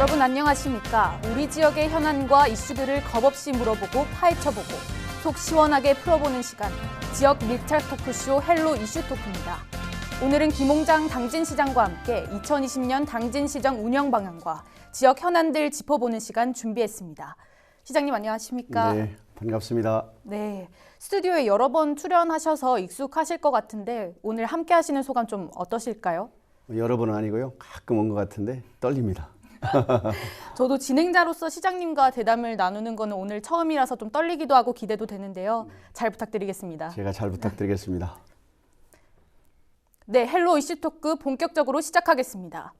여러분 안녕하십니까? 우리 지역의 현안과 이슈들을 겁없이 물어보고 파헤쳐보고 속 시원하게 풀어보는 시간, 지역 밀착 토크쇼 헬로 이슈 토크입니다. 오늘은 김홍장 당진시장과 함께 2020년 당진시정 운영 방향과 지역 현안들 짚어보는 시간 준비했습니다. 시장님 안녕하십니까? 네, 반갑습니다. 네, 스튜디오에 여러 번 출연하셔서 익숙하실 것 같은데 오늘 함께 하시는 소감 좀 어떠실까요? 여러 번은 아니고요. 가끔 온 것 같은데 떨립니다. 저도 진행자로서 시장님과 대담을 나누는 거는 오늘 처음이라서 좀 떨리기도 하고 기대도 되는데요. 잘 부탁드리겠습니다. 제가 잘 부탁드리겠습니다. 네, 헬로 이슈 토크 본격적으로 시작하겠습니다.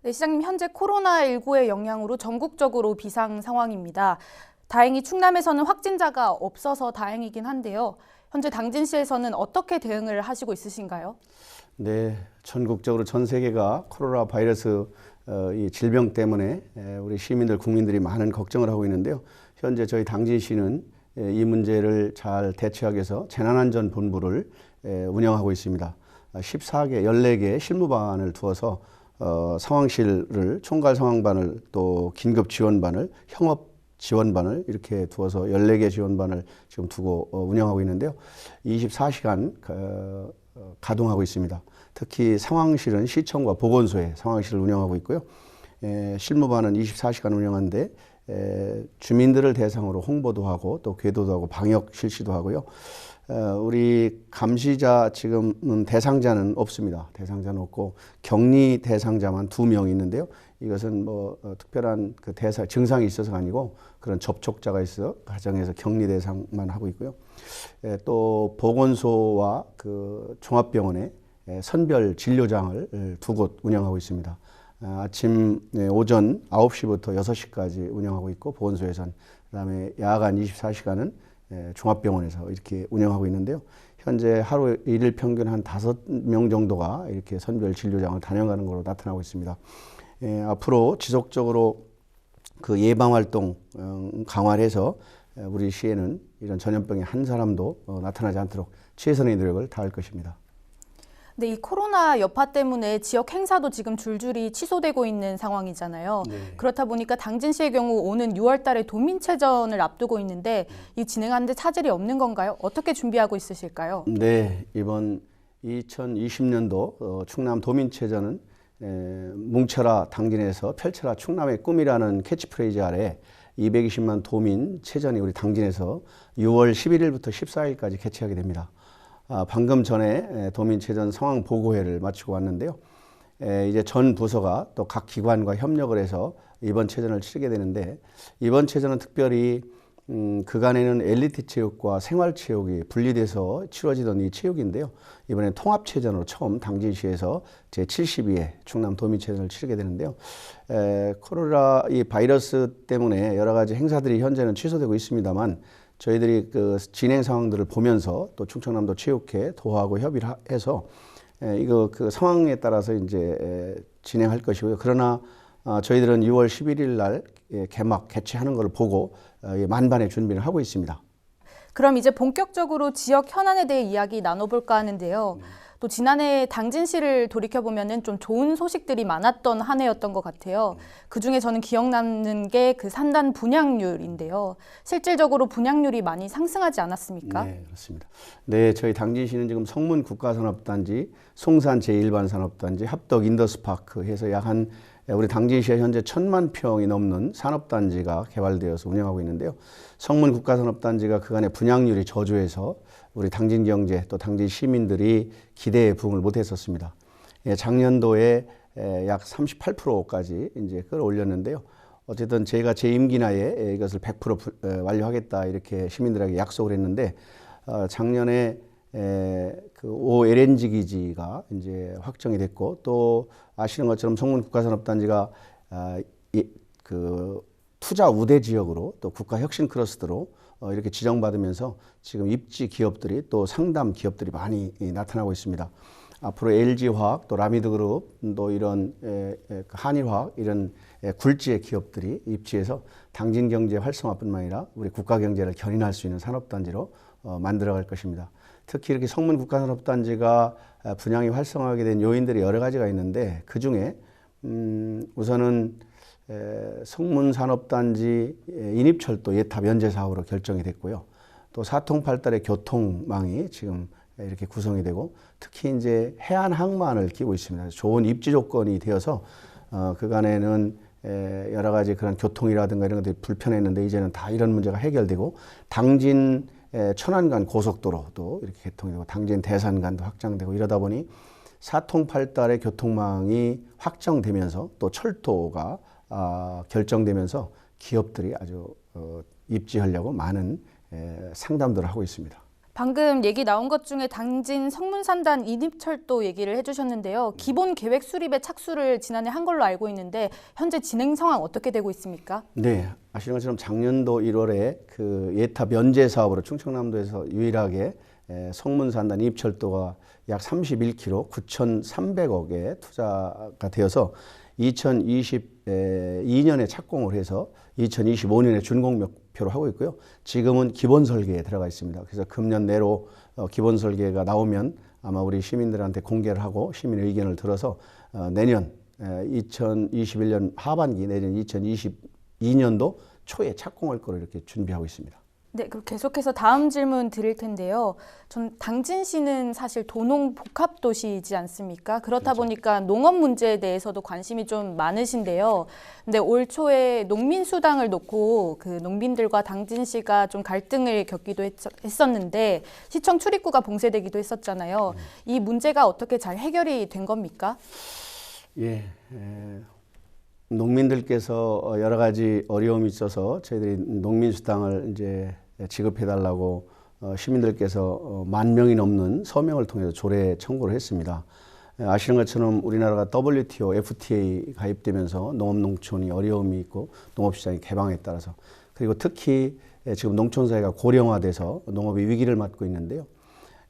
네, 시장님 현재 코로나19의 영향으로 전국적으로 비상 상황입니다. 다행히 충남에서는 확진자가 없어서 다행이긴 한데요. 현재 당진시에서는 어떻게 대응을 하시고 있으신가요? 네, 전국적으로 전 세계가 코로나 바이러스 이 질병 때문에 우리 시민들, 국민들이 많은 걱정을 하고 있는데요. 현재 저희 당진시는 이 문제를 잘 대처하기 위해서 재난안전본부를 운영하고 있습니다. 14개 실무반을 두어서 상황실을, 총괄 상황반을, 또 긴급 지원반을, 형업 지원반을 이렇게 두어서 14개 지원반을 지금 두고 운영하고 있는데요. 24시간 가동하고 있습니다. 특히 상황실은 시청과 보건소에 상황실을 운영하고 있고요. 실무반은 24시간 운영하는데 주민들을 대상으로 홍보도 하고 또 궤도도 하고 방역 실시도 하고요. 우리 감시자 지금은 대상자는 없습니다. 대상자는 없고 격리 대상자만 2명 있는데요. 이것은 특별한 증상이 있어서가 아니고 그런 접촉자가 있어 가정에서 격리 대상만 하고 있고요. 또 보건소와 종합병원에 선별 진료장을 2곳 운영하고 있습니다. 아침 오전 9시부터 6시까지 운영하고 있고 보건소에선, 그다음에 야간 24시간은 종합병원에서 이렇게 운영하고 있는데요. 현재 하루 일일 평균 한 5명 정도가 이렇게 선별 진료장을 다녀가는 것으로 나타나고 있습니다. 앞으로 지속적으로 예방 활동 강화를 해서 우리 시에는 이런 전염병이 한 사람도 나타나지 않도록 최선의 노력을 다할 것입니다. 네, 이 코로나 여파 때문에 지역 행사도 지금 줄줄이 취소되고 있는 상황이잖아요. 네. 그렇다 보니까 당진시의 경우 오는 6월 달에 도민체전을 앞두고 있는데 이 진행하는 데 차질이 없는 건가요? 어떻게 준비하고 있으실까요? 네, 이번 2020년도 충남 도민체전은 뭉쳐라 당진에서 펼쳐라 충남의 꿈이라는 캐치프레이즈 아래 220만 도민 체전이 우리 당진에서 6월 11일부터 14일까지 개최하게 됩니다. 방금 전에 도민체전 상황 보고회를 마치고 왔는데요. 이제 전 부서가 또 각 기관과 협력을 해서 이번 체전을 치르게 되는데, 이번 체전은 특별히 그간에는 엘리트 체육과 생활 체육이 분리돼서 치러지던 이 체육인데요. 이번엔 통합체전으로 처음 당진시에서 제72회 충남 도민체전을 치르게 되는데요. 코로나 이 바이러스 때문에 여러 가지 행사들이 현재는 취소되고 있습니다만, 저희들이 진행 상황들을 보면서 또 충청남도 체육회 도하고 협의를 해서 이거 상황에 따라서 이제 진행할 것이고요. 그러나 저희들은 6월 11일 날 개최하는 것을 보고 만반의 준비를 하고 있습니다. 그럼 이제 본격적으로 지역 현안에 대해 이야기 나눠볼까 하는데요. 또 지난해 당진시를 돌이켜보면 좀 좋은 소식들이 많았던 한 해였던 것 같아요. 그중에 저는 기억 남는 게 산단 분양률인데요. 실질적으로 분양률이 많이 상승하지 않았습니까? 네, 그렇습니다. 네, 저희 당진시는 지금 성문 국가산업단지, 송산 제1반산업단지, 합덕 인더스파크 해서 우리 당진시에 현재 1,000만 평이 넘는 산업단지가 개발되어서 운영하고 있는데요. 성문 국가산업단지가 그간의 분양률이 저조해서 우리 당진 경제 또 당진 시민들이 기대에 부응을 못했었습니다. 작년도에 약 38%까지 이제 끌어올렸는데요. 어쨌든 제가 제 임기 내에 이것을 100% 완료하겠다 이렇게 시민들에게 약속을 했는데, 작년에 오 LNG 기지가 이제 확정이 됐고, 또 아시는 것처럼 성문 국가산업단지가 투자 우대 지역으로 또 국가 혁신 클러스터로 이렇게 지정받으면서 지금 입지 기업들이 또 상담 기업들이 많이 나타나고 있습니다. 앞으로 LG화학 또 라미드그룹 또 이런 한일화학 이런 굴지의 기업들이 입지해서 당진 경제 활성화뿐만 아니라 우리 국가 경제를 견인할 수 있는 산업단지로 만들어갈 것입니다. 특히 이렇게 성문 국가산업단지가 분양이 활성화하게 된 요인들이 여러 가지가 있는데 그중에 우선은 성문산업단지 인입철도 예타 면제 사업으로 결정이 됐고요. 또 사통팔달의 교통망이 지금 이렇게 구성이 되고 특히 이제 해안 항만을 끼고 있습니다. 좋은 입지 조건이 되어서 그간에는 여러 가지 그런 교통이라든가 이런 것들이 불편했는데 이제는 다 이런 문제가 해결되고 당진 천안간 고속도로도 이렇게 개통이 되고 당진 대산간도 확장되고 이러다 보니 사통팔달의 교통망이 확정되면서 또 철도가 결정되면서 기업들이 아주 입지하려고 많은 상담들을 하고 있습니다. 방금 얘기 나온 것 중에 당진 성문산단 인입철도 얘기를 해주셨는데요. 기본 계획 수립에 착수를 지난해 한 걸로 알고 있는데 현재 진행 상황 어떻게 되고 있습니까? 네, 아시는 것처럼 작년도 1월에 그 예타 면제 사업으로 충청남도에서 유일하게 성문산단 인입철도가 약 31km 9,300억에 투자가 되어서 2022년에 착공을 해서 2025년에 준공 목표로 하고 있고요. 지금은 기본 설계에 들어가 있습니다. 그래서 금년 내로 기본 설계가 나오면 아마 우리 시민들한테 공개를 하고 시민의 의견을 들어서 내년 2021년 하반기 내년 2022년도 초에 착공할 거로 이렇게 준비하고 있습니다. 네, 그럼 계속해서 다음 질문 드릴 텐데요. 전 당진시는 사실 도농 복합도시이지 않습니까? 그렇다 그렇죠. 보니까 농업 문제에 대해서도 관심이 좀 많으신데요. 근데 올 초에 농민수당을 놓고 그 농민들과 당진시가 좀 갈등을 겪기도 했었는데 시청 출입구가 봉쇄되기도 했었잖아요. 이 문제가 어떻게 잘 해결이 된 겁니까? 예. 농민들께서 여러 가지 어려움이 있어서 저희들이 농민수당을 이제 지급해달라고 시민들께서 10,000명이 넘는 서명을 통해서 조례 청구를 했습니다. 아시는 것처럼 우리나라가 WTO, FTA 가입되면서 농업농촌이 어려움이 있고 농업시장이 개방에 따라서 그리고 특히 지금 농촌사회가 고령화돼서 농업이 위기를 맞고 있는데요.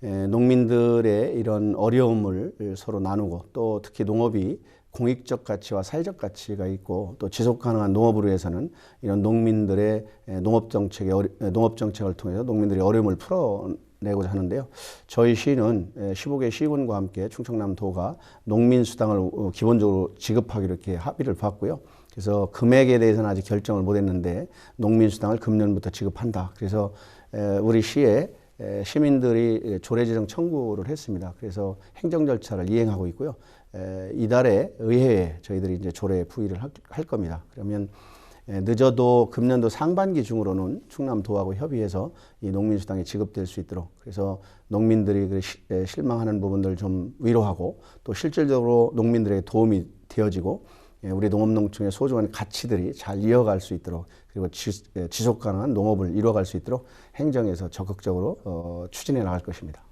농민들의 이런 어려움을 서로 나누고 또 특히 농업이 공익적 가치와 사회적 가치가 있고 또 지속 가능한 농업으로 해서는 이런 농민들의 농업 정책을 통해서 농민들의 어려움을 풀어내고자 하는데요. 저희 시는 15개 시군과 함께 충청남도가 농민수당을 기본적으로 지급하기로 이렇게 합의를 봤고요. 그래서 금액에 대해서는 아직 결정을 못했는데 농민수당을 금년부터 지급한다. 그래서 우리 시에 시민들이 조례 제정 청구를 했습니다. 그래서 행정 절차를 이행하고 있고요. 이달에 의회에 저희들이 이제 조례 부의를 할 겁니다. 그러면 늦어도 금년도 상반기 중으로는 충남도하고 협의해서 이 농민수당이 지급될 수 있도록 그래서 농민들이 실망하는 부분들 좀 위로하고 또 실질적으로 농민들에게 도움이 되어지고 우리 농업농촌의 소중한 가치들이 잘 이어갈 수 있도록 그리고 지속 가능한 농업을 이루어갈 수 있도록 행정에서 적극적으로 추진해 나갈 것입니다.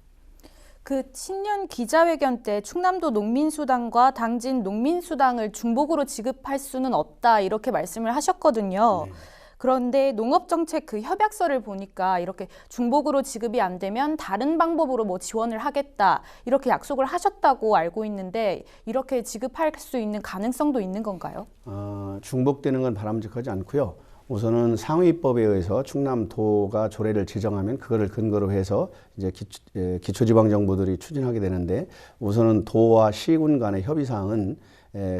그 신년 기자회견 때 충남도 농민수당과 당진 농민수당을 중복으로 지급할 수는 없다 이렇게 말씀을 하셨거든요. 네. 그런데 농업정책 그 협약서를 보니까 이렇게 중복으로 지급이 안 되면 다른 방법으로 뭐 지원을 하겠다 이렇게 약속을 하셨다고 알고 있는데 이렇게 지급할 수 있는 가능성도 있는 건가요? 중복되는 건 바람직하지 않고요. 우선은 상위법에 의해서 충남도가 조례를 제정하면 그거를 근거로 해서 이제 기초지방정부들이 추진하게 되는데 우선은 도와 시군 간의 협의사항은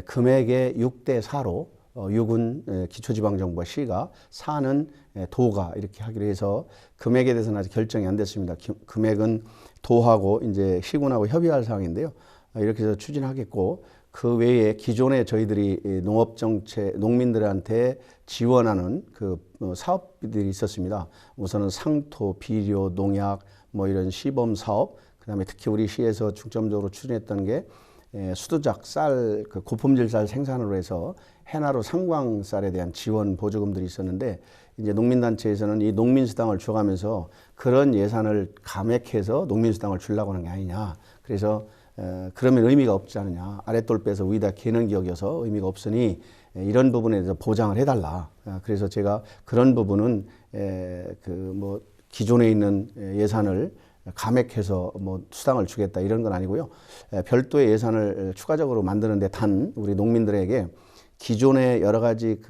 금액의 6대4로 6은 기초지방정부와 시가 4는 도가 이렇게 하기로 해서 금액에 대해서는 아직 결정이 안 됐습니다. 금액은 도하고 이제 시군하고 협의할 사항인데요. 이렇게 해서 추진하겠고 그 외에 기존에 저희들이 농업정책, 농민들한테 지원하는 그 사업들이 있었습니다. 우선은 상토, 비료, 농약, 뭐 이런 시범 사업, 그 다음에 특히 우리 시에서 중점적으로 추진했던 게 수두작 쌀, 그 고품질 쌀 생산으로 해서 해나루 상광쌀에 대한 지원 보조금들이 있었는데 이제 농민단체에서는 이 농민수당을 줘가면서 그런 예산을 감액해서 농민수당을 주려고 하는 게 아니냐. 그래서 그러면 의미가 없지 않느냐. 아랫돌 빼서 위다 개는 격이어서 의미가 없으니 이런 부분에 대해서 보장을 해달라. 그래서 제가 그런 부분은 뭐 기존에 있는 예산을 감액해서 뭐 수당을 주겠다 이런 건 아니고요. 별도의 예산을 추가적으로 만드는데 단 우리 농민들에게 기존에 여러 가지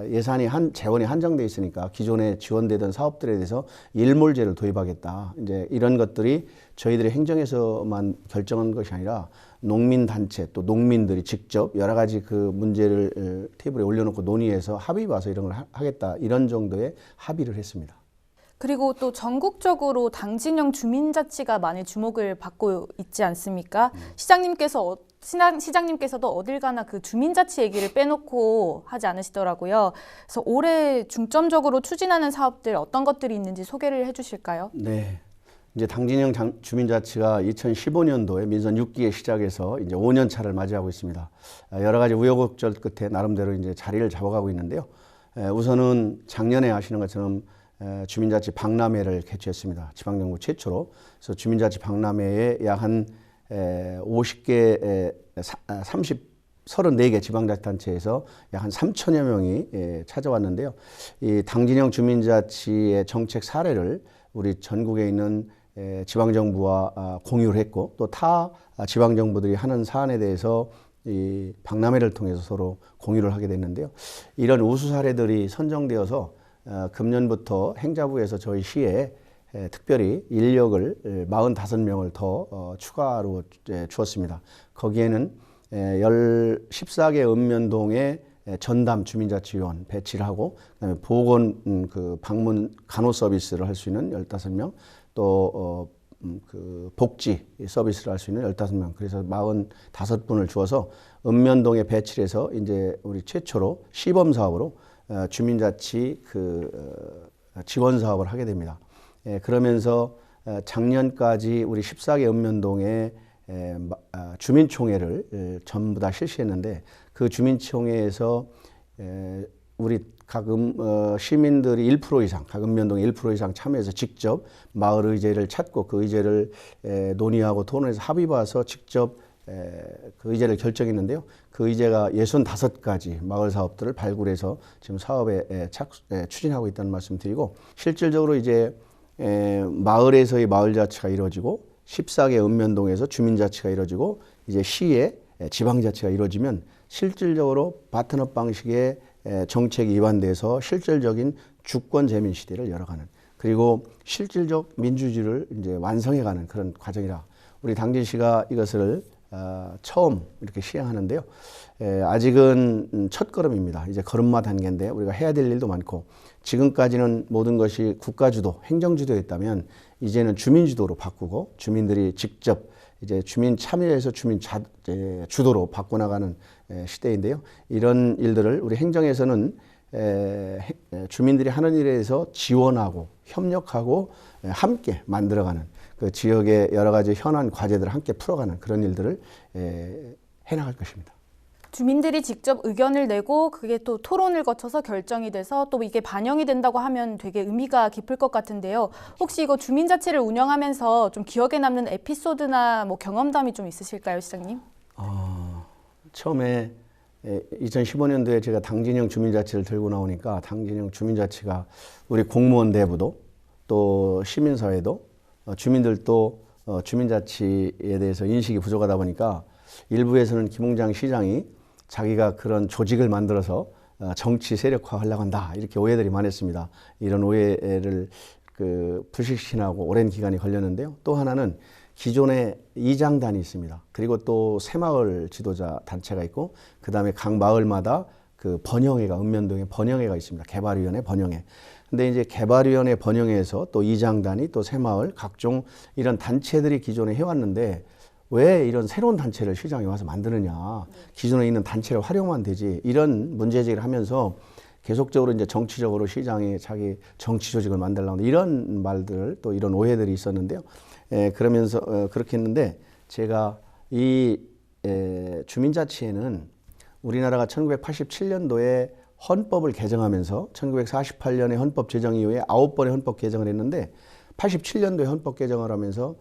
예산이 재원이 한정돼 있으니까 기존에 지원되던 사업들에 대해서 일몰제를 도입하겠다. 이제 이런 것들이 저희들이 행정에서만 결정한 것이 아니라 농민단체 또 농민들이 직접 여러 가지 그 문제를 테이블에 올려놓고 논의해서 합의 봐서 이런 걸 하겠다. 이런 정도의 합의를 했습니다. 그리고 또 전국적으로 당진형 주민자치가 많이 주목을 받고 있지 않습니까? 시장님께서도 어딜 가나 그 주민자치 얘기를 빼놓고 하지 않으시더라고요. 그래서 올해 중점적으로 추진하는 사업들 어떤 것들이 있는지 소개를 해주실까요? 네. 이제 당진형 주민자치가 2015년도에 민선 6기에 시작해서 이제 5년 차를 맞이하고 있습니다. 여러 가지 우여곡절 끝에 나름대로 이제 자리를 잡아가고 있는데요. 우선은 작년에 아시는 것처럼 주민자치 박람회를 개최했습니다. 지방정부 최초로. 그래서 주민자치 박람회에 약 한 50개, 34개 지방자치단체에서 약 한 3천여 명이 찾아왔는데요. 이 당진형 주민자치의 정책 사례를 우리 전국에 있는 지방정부와 공유를 했고 또 타 지방정부들이 하는 사안에 대해서 이 박람회를 통해서 서로 공유를 하게 됐는데요. 이런 우수 사례들이 선정되어서 금년부터 행자부에서 저희 시에 특별히 인력을 45명을 더 추가로 주었습니다. 거기에는 14개 읍면동에 전담 주민자치위원 배치를 하고 그다음에 보건 방문 간호 서비스를 할 수 있는 15명 또 복지 서비스를 할 수 있는 15명 그래서 45분을 주어서 읍면동에 배치를 해서 이제 우리 최초로 시범 사업으로 주민자치 지원 사업을 하게 됩니다. 그러면서 작년까지 우리 14개 읍면동에 주민총회를 전부 다 실시했는데 그 주민총회에서 우리 각 시민들이 1% 이상, 각 읍면동에 1% 이상 참여해서 직접 마을 의제를 찾고 그 의제를 논의하고 토론해서 합의 봐서 직접 그 의제를 결정했는데요. 그 의제가 65가지 마을 사업들을 발굴해서 지금 사업에 추진하고 있다는 말씀 드리고 실질적으로 이제 마을에서의 마을자치가 이루어지고 14개 읍면동에서 주민자치가 이루어지고 이제 시에 지방자치가 이루어지면 실질적으로 바텀업 방식의 정책이 이완돼서 실질적인 주권 재민 시대를 열어가는 그리고 실질적 민주주의를 이제 완성해가는 그런 과정이라 우리 당진시가 이것을 처음 이렇게 시행하는데요. 아직은 첫 걸음입니다. 이제 걸음마 단계인데 우리가 해야 될 일도 많고 지금까지는 모든 것이 국가주도, 행정주도였다면 이제는 주민주도로 바꾸고 주민들이 직접 이제 주민 참여해서 주도로 바꿔나가는 시대인데요. 이런 일들을 우리 행정에서는 주민들이 하는 일에 대해서 지원하고 협력하고 함께 만들어가는 그 지역의 여러 가지 현안 과제들을 함께 풀어가는 그런 일들을 해나갈 것입니다. 주민들이 직접 의견을 내고 그게 또 토론을 거쳐서 결정이 돼서 또 이게 반영이 된다고 하면 되게 의미가 깊을 것 같은데요. 혹시 이거 주민자치를 운영하면서 좀 기억에 남는 에피소드나 뭐 경험담이 좀 있으실까요, 시장님? 처음에 2015년도에 제가 당진형 주민자치를 들고 나오니까 당진형 주민자치가 우리 공무원 내부도 또 시민사회도 주민들도 주민자치에 대해서 인식이 부족하다 보니까 일부에서는 김홍장 시장이 자기가 그런 조직을 만들어서 정치 세력화하려고 한다 이렇게 오해들이 많았습니다. 이런 오해를 불식신하고 오랜 기간이 걸렸는데요. 또 하나는 기존에 이장단이 있습니다. 그리고 또 새마을 지도자 단체가 있고 그 다음에 각 마을마다 그 번영회가 읍면동에 번영회가 있습니다. 개발위원회 번영회. 근데 이제 개발위원회 번영회에서 또 이장단이 또 새마을 각종 이런 단체들이 기존에 해왔는데 왜 이런 새로운 단체를 시장에 와서 만드느냐. 기존에 있는 단체를 활용하면 되지. 이런 문제제기를 하면서 계속적으로 이제 정치적으로 시장에 자기 정치 조직을 만들려고 이런 말들 또 이런 오해들이 있었는데요. 그러면서 그렇게 했는데 제가 이 주민자치에는 우리나라가 1987년도에 헌법을 개정하면서 1948년에 헌법 제정 이후에 9번의 헌법 개정을 했는데 87년도에 헌법 개정을 하면서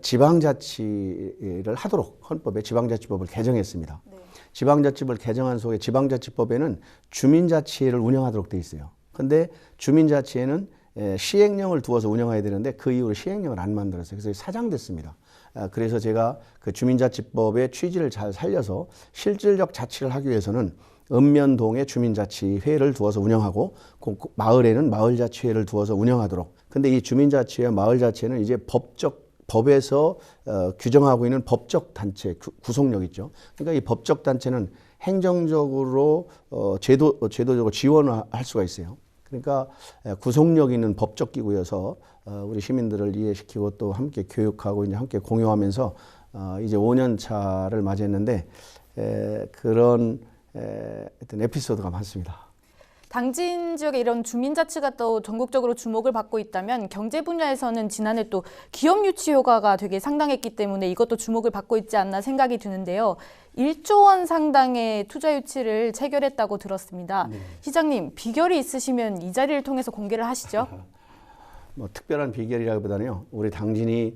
지방자치를 하도록 헌법에 지방자치법을 개정했습니다. 네. 지방자치법을 개정한 속에 지방자치법에는 주민자치를 운영하도록 돼 있어요. 근데 주민자치에는 시행령을 두어서 운영해야 되는데 그 이후로 시행령을 안 만들었어요. 그래서 사장됐습니다. 그래서 제가 그 주민자치법의 취지를 잘 살려서 실질적 자치를 하기 위해서는 읍면동에 주민자치회를 두어서 운영하고 그 마을에는 마을자치회를 두어서 운영하도록. 근데 이 주민자치회와 마을자치회는 이제 법에서 규정하고 있는 법적 단체 구속력 있죠. 그러니까 이 법적 단체는 행정적으로 제도적으로 지원을 할 수가 있어요. 그러니까 구속력 있는 법적 기구여서 우리 시민들을 이해시키고 또 함께 교육하고 이제 함께 공유하면서 이제 5년 차를 맞이했는데 그런 어떤 에피소드가 많습니다. 당진 지역의 이런 주민자치가 또 전국적으로 주목을 받고 있다면 경제 분야에서는 지난해 또 기업 유치 효과가 되게 상당했기 때문에 이것도 주목을 받고 있지 않나 생각이 드는데요. 1조 원 상당의 투자 유치를 체결했다고 들었습니다. 네. 시장님, 비결이 있으시면 이 자리를 통해서 공개를 하시죠. 뭐 특별한 비결이라기보다는요. 우리 당진이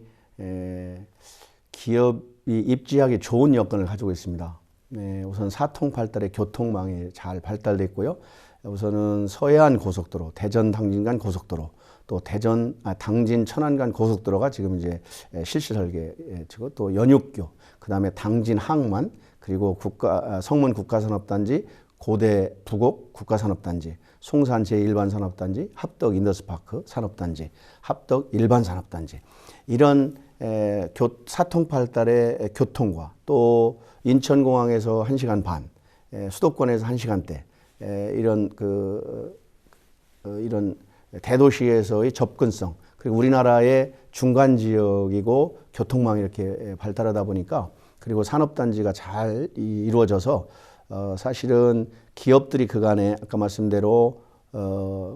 기업이 입지하기 좋은 여건을 가지고 있습니다. 네, 우선 사통팔달의 교통망이 잘 발달됐고요. 우선은 서해안 고속도로, 대전 당진 간 고속도로, 또 당진 천안 간 고속도로가 지금 이제 실시 설계치고 또 연육교, 그다음에 당진 항만, 그리고 성문 국가산업단지, 고대 부곡 국가산업단지, 송산 제1반산업단지, 합덕 인더스파크 산업단지, 합덕 일반산업단지, 이런 사통팔달의 교통과 또 인천공항에서 1시간 반, 수도권에서 1시간대, 이런 이런 대도시에서의 접근성, 그리고 우리나라의 중간 지역이고 교통망이 이렇게 발달하다 보니까, 그리고 산업단지가 잘 이루어져서 사실은 기업들이 그간에 아까 말씀대로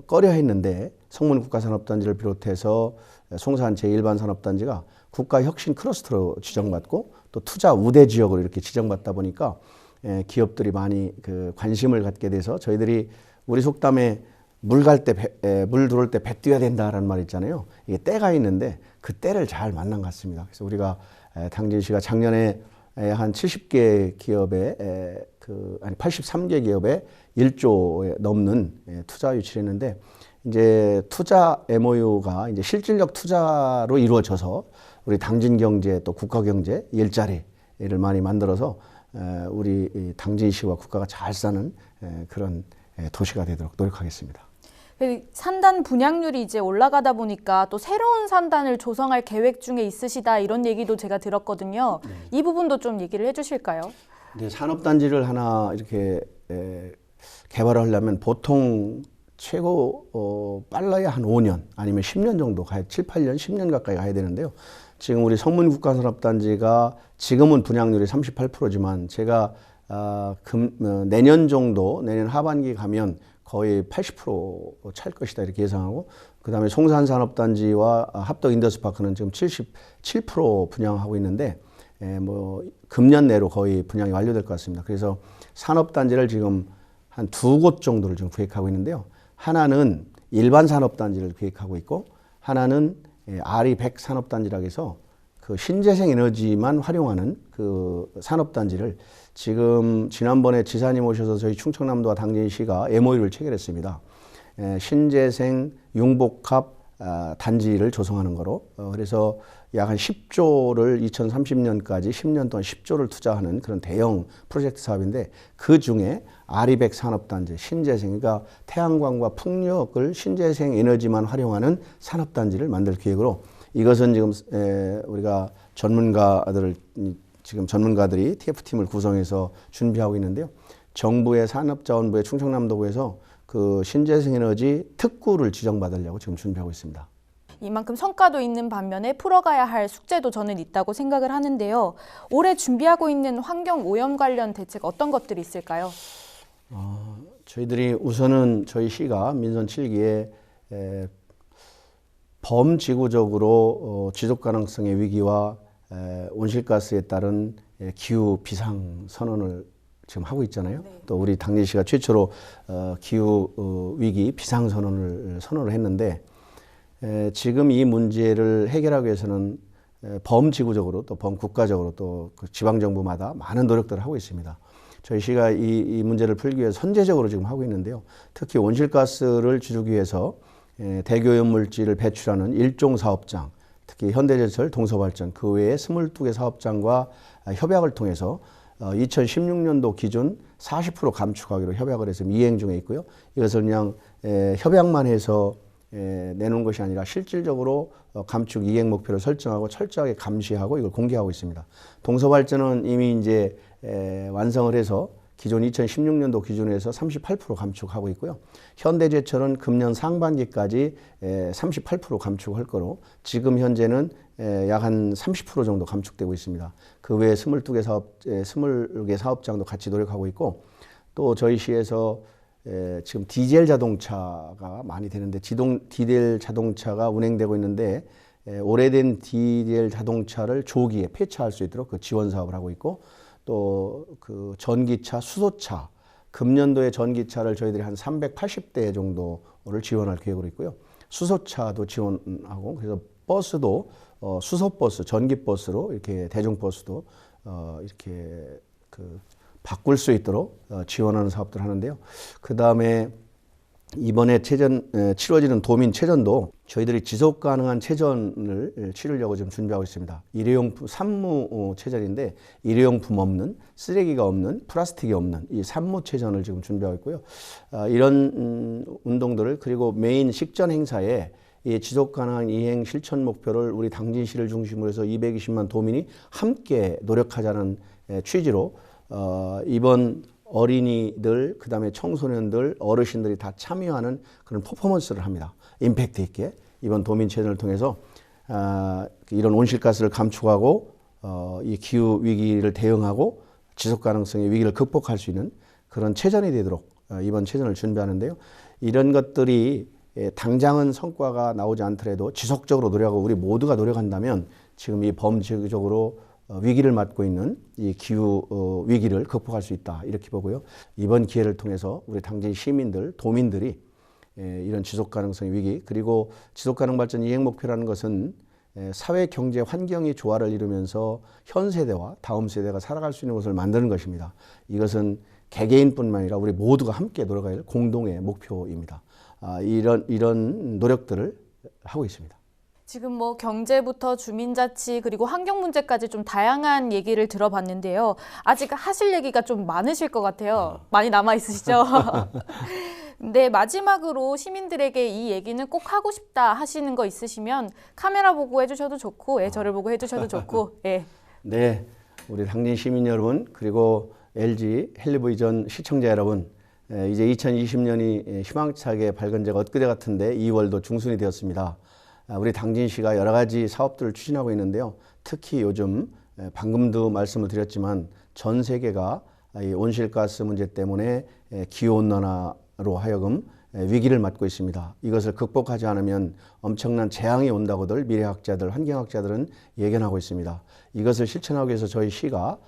꺼려 했는데 성문 국가산업단지를 비롯해서 송산 제1반산업단지가 국가혁신 클러스터로 지정받고 또 투자 우대 지역으로 이렇게 지정받다 보니까 기업들이 많이 관심을 갖게 돼서, 저희들이 우리 속담에 물 들어올 때 배 뛰어야 된다라는 말 있잖아요. 이게 때가 있는데 그 때를 잘 만난 것 같습니다. 그래서 우리가 당진시가 작년에 한 70개 기업에 83개 기업에 1조 넘는 투자 유치를 했는데, 이제 투자 MOU가 이제 실질적 투자로 이루어져서 우리 당진 경제 또 국가 경제 일자리를 많이 만들어서 우리 당진시와 국가가 잘 사는 그런 도시가 되도록 노력하겠습니다. 산단 분양률이 이제 올라가다 보니까 또 새로운 산단을 조성할 계획 중에 있으시다, 이런 얘기도 제가 들었거든요. 이 부분도 좀 얘기를 해주실까요? 네, 산업단지를 하나 이렇게 개발을 하려면 보통 최고 빨라야 한 5년 아니면 10년 정도 7, 8년, 10년 가까이 가야 되는데요. 지금 우리 성문 국가산업단지가 지금은 분양률이 38%지만 제가 내년 하반기 가면 거의 80% 찰 것이다 이렇게 예상하고, 그다음에 송산산업단지와 합덕 인더스파크는 지금 77% 분양하고 있는데 뭐 금년 내로 거의 분양이 완료될 것 같습니다. 그래서 산업단지를 지금 한 2곳 정도를 지금 계획하고 있는데요. 하나는 일반 산업단지를 계획하고 있고, 하나는 RE100 산업단지라고 해서 그 신재생 에너지만 활용하는 그 산업단지를 지금 지난번에 지사님 오셔서 저희 충청남도와 당진시가 MOU를 체결했습니다. 신재생 융복합 단지를 조성하는 거로, 그래서 약 한 10조를 2030년까지 10년 동안 10조를 투자하는 그런 대형 프로젝트 사업인데, 그 중에 RE100 산업단지, 신재생, 그러니까 태양광과 풍력을 신재생 에너지만 활용하는 산업단지를 만들 계획으로, 이것은 지금 우리가 전문가들이 TF팀을 구성해서 준비하고 있는데요. 정부의 산업자원부의 충청남도구에서 그 신재생에너지 특구를 지정받으려고 지금 준비하고 있습니다. 이만큼 성과도 있는 반면에 풀어가야 할 숙제도 저는 있다고 생각을 하는데요. 올해 준비하고 있는 환경오염 관련 대책 어떤 것들이 있을까요? 저희들이 우선은 저희 시가 민선 7기에 범지구적으로 지속가능성의 위기와 온실가스에 따른 기후 비상 선언을 지금 하고 있잖아요. 네. 또 우리 당진시가 최초로 기후 위기 비상 선언을 했는데, 지금 이 문제를 해결하기 위해서는 범지구적으로 또 범국가적으로 또 그 지방정부마다 많은 노력들을 하고 있습니다. 저희 시가 이 문제를 풀기 위해서 선제적으로 지금 하고 있는데요. 특히 온실가스를 줄이기 위해서 대기오염물질을 배출하는 일종 사업장, 특히 현대제철, 동서발전, 그 외에 22개 사업장과 협약을 통해서 2016년도 기준 40% 감축하기로 협약을 해서 미행 중에 있고요. 이것을 그냥 협약만 해서 내놓은 것이 아니라 실질적으로 감축 이행 목표를 설정하고 철저하게 감시하고 이걸 공개하고 있습니다. 동서발전은 이미 이제 완성을 해서 기존 2016년도 기준에서 38% 감축하고 있고요. 현대제철은 금년 상반기까지 38% 감축할 거로 지금 현재는 약 한 30% 정도 감축되고 있습니다. 그 외에 20개 사업장도 같이 노력하고 있고, 또 저희 시에서 지금 디젤 자동차가 많이 되는데 디젤 자동차가 운행되고 있는데 오래된 디젤 자동차를 조기에 폐차할 수 있도록 그 지원 사업을 하고 있고, 또 그 전기차, 수소차, 금년도에 전기차를 저희들이 한 380대 정도를 지원할 계획으로 있고요. 수소차도 지원하고, 그래서 버스도 수소버스, 전기버스로 이렇게 대중버스도 이렇게 바꿀 수 있도록 지원하는 사업들을 하는데요. 그 다음에 이번에 치러지는 도민체전도 저희들이 지속 가능한 체전을 치르려고 지금 준비하고 있습니다. 일회용품, 산무체전인데 일회용품 없는, 쓰레기가 없는, 플라스틱이 없는 이 산무체전을 지금 준비하고 있고요. 이런 운동들을, 그리고 메인 식전 행사에 이 지속 가능한 이행 실천 목표를 우리 당진시를 중심으로 해서 220만 도민이 함께 노력하자는 취지로 이번 어린이들, 그 다음에 청소년들, 어르신들이 다 참여하는 그런 퍼포먼스를 합니다. 임팩트 있게 이번 도민체전을 통해서 이런 온실가스를 감축하고 이 기후 위기를 대응하고 지속 가능성의 위기를 극복할 수 있는 그런 체전이 되도록 이번 체전을 준비하는데요. 이런 것들이 당장은 성과가 나오지 않더라도 지속적으로 노력하고 우리 모두가 노력한다면 지금 이 범지구적으로 위기를 맞고 있는 이 기후 위기를 극복할 수 있다, 이렇게 보고요. 이번 기회를 통해서 우리 당진 시민들, 도민들이 이런 지속 가능성 위기, 그리고 지속 가능 발전 이행 목표라는 것은 사회, 경제, 환경이 조화를 이루면서 현 세대와 다음 세대가 살아갈 수 있는 것을 만드는 것입니다. 이것은 개개인뿐만 아니라 우리 모두가 함께 노력해야 할 공동의 목표입니다. 이런 노력들을 하고 있습니다. 지금 뭐 경제부터 주민자치 그리고 환경 문제까지 좀 다양한 얘기를 들어봤는데요. 아직 하실 얘기가 좀 많으실 것 같아요. 많이 남아 있으시죠? 근데 마지막으로 시민들에게 이 얘기는 꼭 하고 싶다 하시는 거 있으시면 카메라 보고 해주셔도 좋고, 저를 보고 해주셔도 좋고. 네, 우리 당진 시민 여러분, 그리고 LG 헬리비전 시청자 여러분, 이제 2020년이 희망차게 밝은 지가 엊그제 같은데 2월도 중순이 되었습니다. 우리 당진시가 여러 가지 사업들을 추진하고 있는데요. 특히 요즘 방금도 말씀을 드렸지만 전 세계가 이 온실가스 문제 때문에 기후온난화로 하여금 위기를 맞고 있습니다. 이것을 극복하지 않으면 엄청난 재앙이 온다고들 미래학자들, 환경학자들은 예견하고 있습니다. 이것을 실천하기 위해서 저희 시가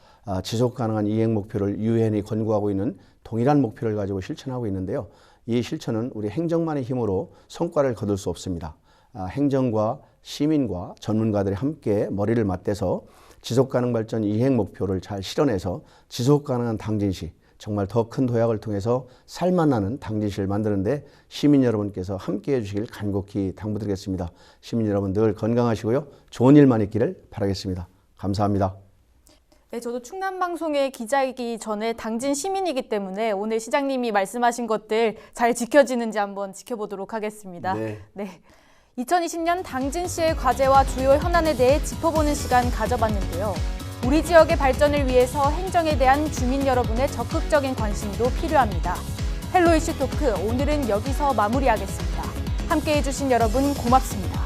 지속가능한 이행 목표를 유엔이 권고하고 있는 동일한 목표를 가지고 실천하고 있는데요. 이 실천은 우리 행정만의 힘으로 성과를 거둘 수 없습니다. 행정과 시민과 전문가들이 함께 머리를 맞대서 지속가능 발전 이행 목표를 잘 실현해서 지속가능한 당진시, 정말 더 큰 도약을 통해서 살만나는 당진시를 만드는데 시민 여러분께서 함께해 주시길 간곡히 당부드리겠습니다. 시민 여러분 늘 건강하시고요. 좋은 일만 있기를 바라겠습니다. 감사합니다. 네, 저도 충남방송의 기자이기 전에 당진 시민이기 때문에 오늘 시장님이 말씀하신 것들 잘 지켜지는지 한번 지켜보도록 하겠습니다. 네. 2020년 당진시의 과제와 주요 현안에 대해 짚어보는 시간 가져봤는데요. 우리 지역의 발전을 위해서 행정에 대한 주민 여러분의 적극적인 관심도 필요합니다. 헬로 이슈 토크, 오늘은 여기서 마무리하겠습니다. 함께해 주신 여러분 고맙습니다.